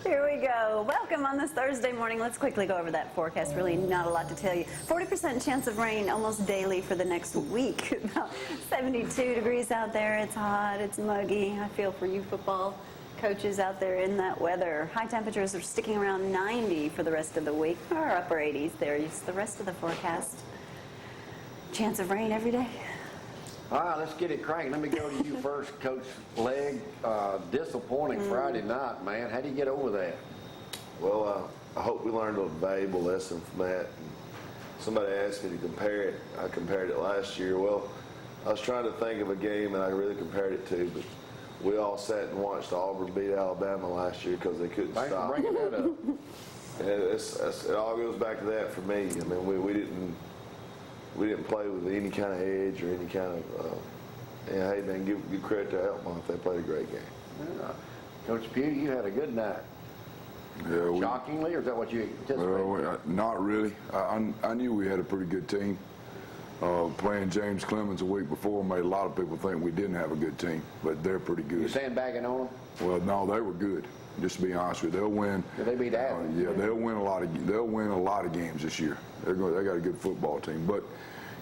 Here we go. Welcome on this Thursday morning. Let's quickly go over that forecast. Really not a lot to tell you. 40% chance of rain almost daily for the next week. About 72 degrees out there. It's hot. It's muggy. I feel for you football coaches out there in that weather. High temperatures are sticking around 90 for the rest of the week, or upper 80s there. It's the rest of the forecast. Chance of rain every day. All right, let's get it cranking. Let me go to you first, Coach Legg. Disappointing Friday night, man. How do you get over that? Well, I hope we learned a valuable lesson from that. Somebody asked me to compare it. I compared it last year. Well, I was trying to think of a game that I really compared it to, but we all sat and watched Auburn beat Alabama last year because they couldn't Thanks stop. for bringing that up. And it all goes back to that for me. I mean, we didn't play with any kind of edge or any kind of. Hey man, give credit to Elmont. They played a great game. Yeah. Coach Pugh, you had a good night. Yeah, Shockingly, or is that what you anticipated? Well, not really. I knew we had a pretty good team. Playing James Clemens a week before made a lot of people think we didn't have a good team, but they're pretty good. You sandbagging on them? Well, no, they were good. Just to be honest with you, they'll win. Did they beat Athens? Yeah, they'll win a lot of games this year. They got a good football team. But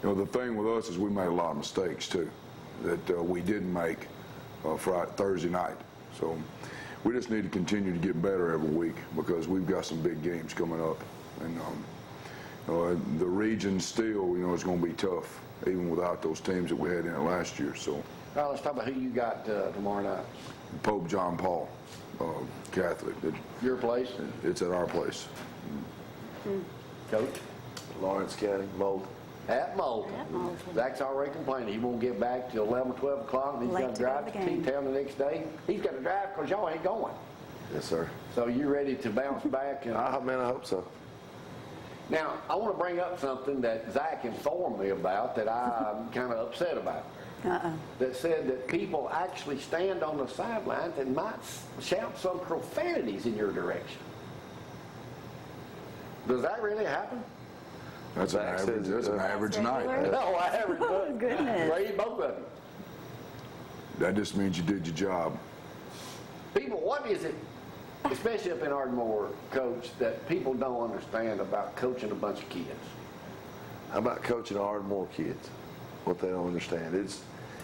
you know, the thing with us is we made a lot of mistakes too that we didn't make Thursday night. So we just need to continue to get better every week because we've got some big games coming up, and the region still, is going to be tough even without those teams that we had in it last year. So. All right, let's talk about who you got tomorrow night. Pope John Paul, Catholic. Your place? It's at our place. Coach? Lawrence County, Moulton. At Moulton. Zach's already complaining. He won't get back till 11 or 12 o'clock, and he's got to drive to T-Town the next day. He's got to drive because y'all ain't going. Yes, sir. So you ready to bounce back? And Man, I hope so. Now, I want to bring up something that Zach informed me about that I'm kind of upset about. That said that people actually stand on the sidelines and might shout some profanities in your direction. Does that really happen? That's an average night. No, average. Oh, goodness. Grade both of you. That just means you did your job. People, what is it, especially up in Ardmore, Coach, that people don't understand about coaching a bunch of kids? How about coaching Ardmore kids? What they don't understand.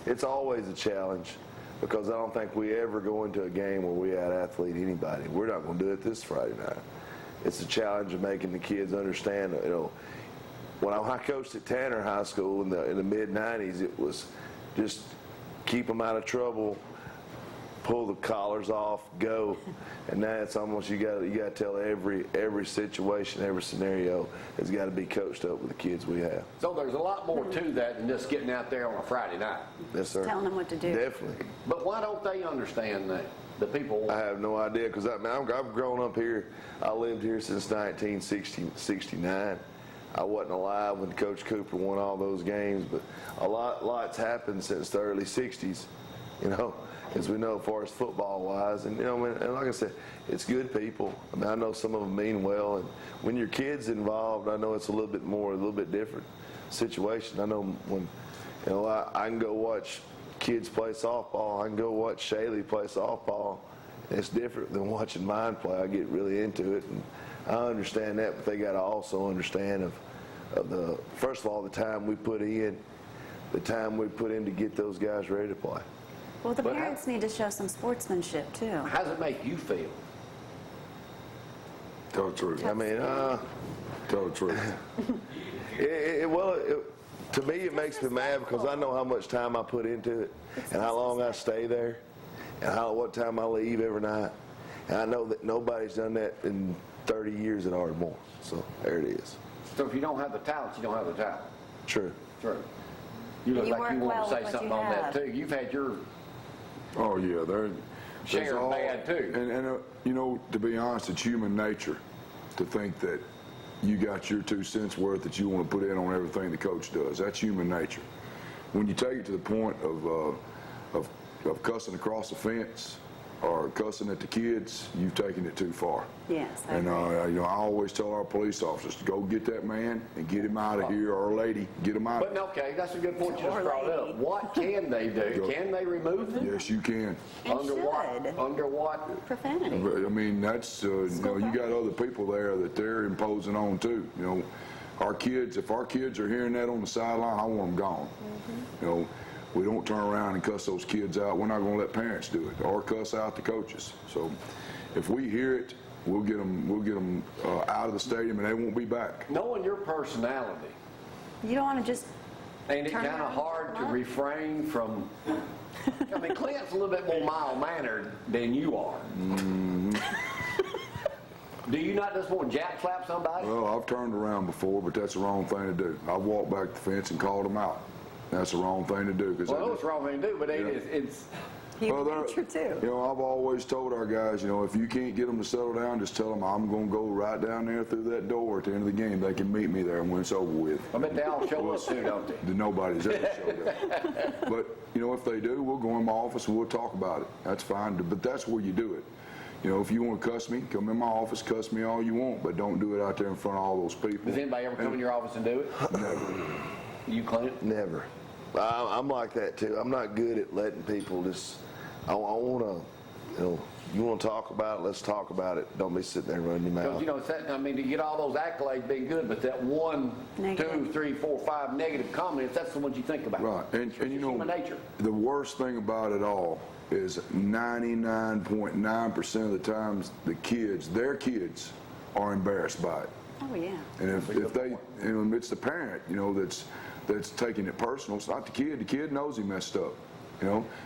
It's always a challenge because I don't think we ever go into a game where we out-athlete anybody. We're not going to do it this Friday night. It's a challenge of making the kids understand, when I coached at Tanner High School in the mid-'90s, it was just keep them out of trouble, pull the collars off, go. And now it's almost you got to tell every situation, every scenario has got to be coached up with the kids we have. So there's a lot more to that than just getting out there on a Friday night. Yes, sir. Telling them what to do. Definitely. But why don't they understand that? The people. I have no idea because I've grown up here. I lived here since 1969. I wasn't alive when Coach Cooper won all those games, but a lot's happened since the early 60s, as we know, as far as football-wise. And, and like I said, it's good people. I mean, I know some of them mean well. And when your kid's involved, I know it's a little bit different situation. I know when, I can go watch kids play softball. I can go watch Shaylee play softball. It's different than watching mine play. I get really into it, and I understand that, but they got to also understand of the, first of all, the time we put in to get those guys ready to play. Well, the parents need to show some sportsmanship, too. How does it make you feel? Tell the truth. I mean, tell the truth. To me, it makes me mad because I know how much time I put into it and how long I stay there and what time I leave every night. And I know that nobody's done that in 30 years at Ardmore. So there it is. So if you don't have the talent, you don't have the talent. True. True. You look like you want to say with something what on you that too. You've had your Oh yeah, share of bad too. And to be honest, it's human nature to think that you got your 2 cents worth that you want to put in on everything the coach does. That's human nature. When you take it to the point of cussing across the fence, or cussing at the kids, you've taken it too far. Yes, I And agree. I always tell our police officers to go get that man and get him out of here, or lady, get him out. But okay, that's a good point you just Or brought lady. up. What can they do? Can they remove them? Yes, you can. And Under should. what? Under what? Profanity. I mean, that's you got other people there that they're imposing on too. Our kids, if our kids are hearing that on the sideline, I want them gone. We don't turn around and cuss those kids out. We're not going to let parents do it or cuss out the coaches. So if we hear it, we'll get them out of the stadium, and they won't be back. Knowing your personality, You don't want to just ain't it turn kind of around hard and to come up? refrain from? I mean, Clint's a little bit more mild-mannered than you are. Do you not just want to jack slap somebody? Well, I've turned around before, but that's the wrong thing to do. I've walked back the fence and called them out. That's the wrong thing to do. Well, I know it's the wrong thing to do, but it's Human nature too. I've always told our guys, if you can't get them to settle down, just tell them I'm going to go right down there through that door at the end of the game. They can meet me there when it's over with. I bet they all show up too, don't they? Nobody's ever showed up. But, if they do, we'll go in my office and we'll talk about it. That's fine, but that's where you do it. If you want to cuss me, come in my office, cuss me all you want, but don't do it out there in front of all those people. Does anybody ever come in your office and do it? Never. You, Clint? Never. I'm like that too. I'm not good at letting people just. I want to, you want to talk about it, let's talk about it. Don't be sitting there running your mouth. Because, it's that, I mean, to get all those accolades being good, but that one, Negative. 2, 3, 4, 5 negative comments, that's the ones you think about. Right, and human nature. the worst thing about it all is 99.9% of the times their kids are embarrassed by it. Oh yeah. And if they, it's the parent, that's taking it personal. It's not the kid. The kid knows he messed up.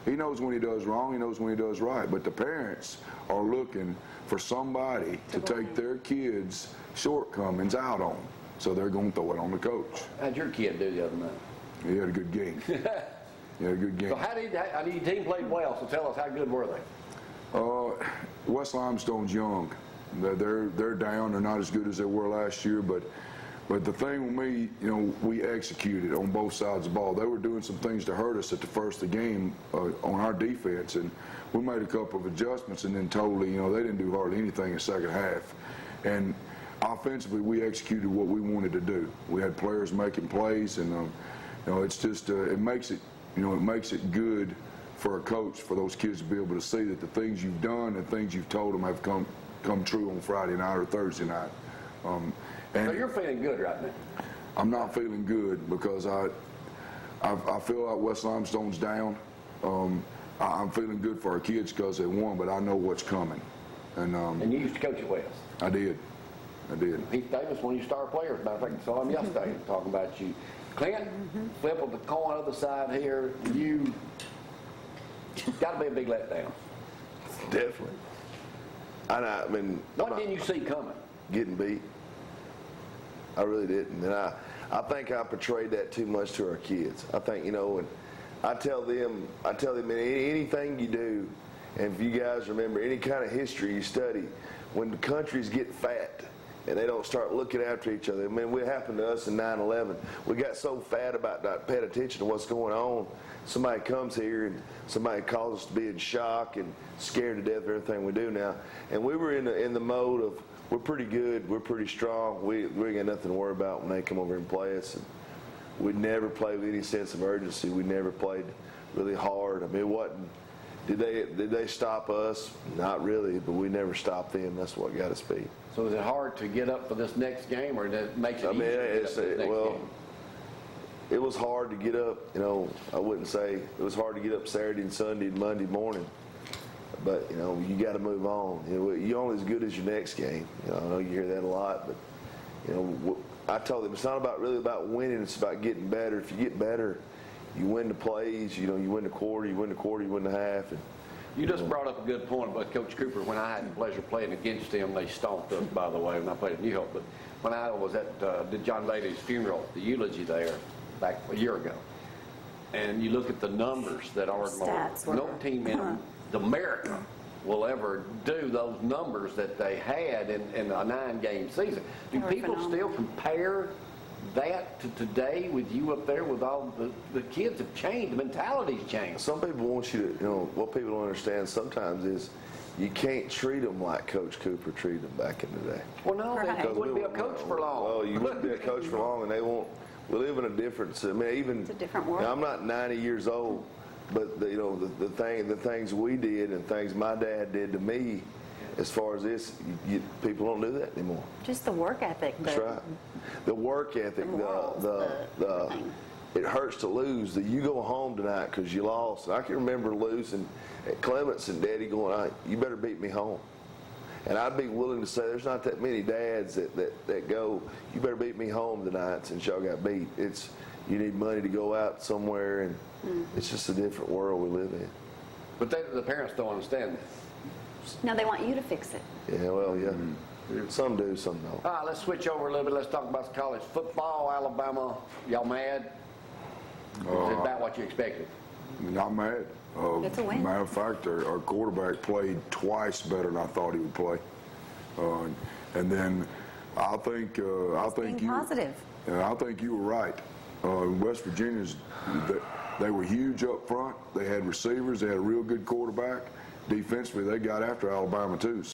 He knows when he does wrong. He knows when he does right. But the parents are looking for somebody to take their kids' shortcomings out on. So they're going to throw it on the coach. How'd your kid do the other night? He had a good game. He had a good game. So your team played well, so tell us, how good were they? West Limestone's young. They're down. They're not as good as they were last year, but the thing with me, we executed on both sides of the ball. They were doing some things to hurt us at the first of the game on our defense, and we made a couple of adjustments, and then totally, they didn't do hardly anything in the second half. And offensively, we executed what we wanted to do. We had players making plays, and it's just it makes it good for a coach, for those kids to be able to see that the things you've done and things you've told them have come true on Friday night or Thursday night. So you're feeling good right now? I'm not feeling good because I feel like West Limestone's down. I'm feeling good for our kids because they won, but I know what's coming. And you used to coach at West. I did. Heath Davis, one of your star players. Matter of fact, I saw him yesterday talking about you. Clint, flip of the coin other side here. You got to be a big letdown. Definitely. I mean, What didn't you see coming? getting beat. I really didn't, and I think I portrayed that too much to our kids. I think, and I tell them anything you do, and if you guys remember any kind of history you study, when the countries get fat and they don't start looking after each other. I mean, what happened to us in 9/11? We got so fat about not paying attention to what's going on. Somebody comes here and somebody calls us to be in shock and scared to death of everything we do now. And we were in the mode of, we're pretty good, we're pretty strong, we ain't got nothing to worry about when they come over and play us. And we never played with any sense of urgency. We never played really hard. I mean, it wasn't. Did they stop us? Not really, but we never stopped them. That's what got us beat. So is it hard to get up for this next game, or that makes it easier to get up for this next game? It was hard to get up. I wouldn't say it was hard to get up Saturday and Sunday and Monday morning. But, you got to move on. You're only as good as your next game. I know you hear that a lot, but, I told them it's not really about winning. It's about getting better. If you get better, you win the plays. You win the quarter, you win the half. And, You just brought up a good point about Coach Cooper. When I had the pleasure of playing against him, they stomped us, by the way, when I played at New Hope. But when I was at did John Bailey's funeral, the eulogy there, back a year ago, and you look at the numbers that are no team in America will ever do those numbers that they had in a 9-game season. Do people still compare that to today with you up there with all the kids have changed, the mentality's changed. Some people want you to, what people don't understand sometimes is you can't treat them like Coach Cooper treated them back in the day. Well, no, Right. they wouldn't be a coach for long. Well, you wouldn't be a coach for long, and they won't. We live in a different. I mean, even It's a different world. I'm not 90 years old, but the things we did and things my dad did to me, as far as this, people don't do that anymore. Just the work ethic. That's right. The work ethic, everything. it hurts to lose. You go home tonight because you lost. I can remember losing at Clements and Daddy going, "You better beat me home." And I'd be willing to say there's not that many dads that go, "You better beat me home tonight," since y'all got beat. You need money to go out somewhere, and it's just a different world we live in. But the parents don't understand that. Now they want you to fix it. Yeah, well, yeah. Some do, some don't. All right, let's switch over a little bit. Let's talk about college football. Alabama, y'all mad? Is it about what you expected? Not mad. It's a win. Matter of fact, our quarterback played twice better than I thought he would play. And then I think Being you. positive. I think you were right. West Virginia's, they were huge up front. They had receivers. They had a real good quarterback. Defensively, they got after Alabama too.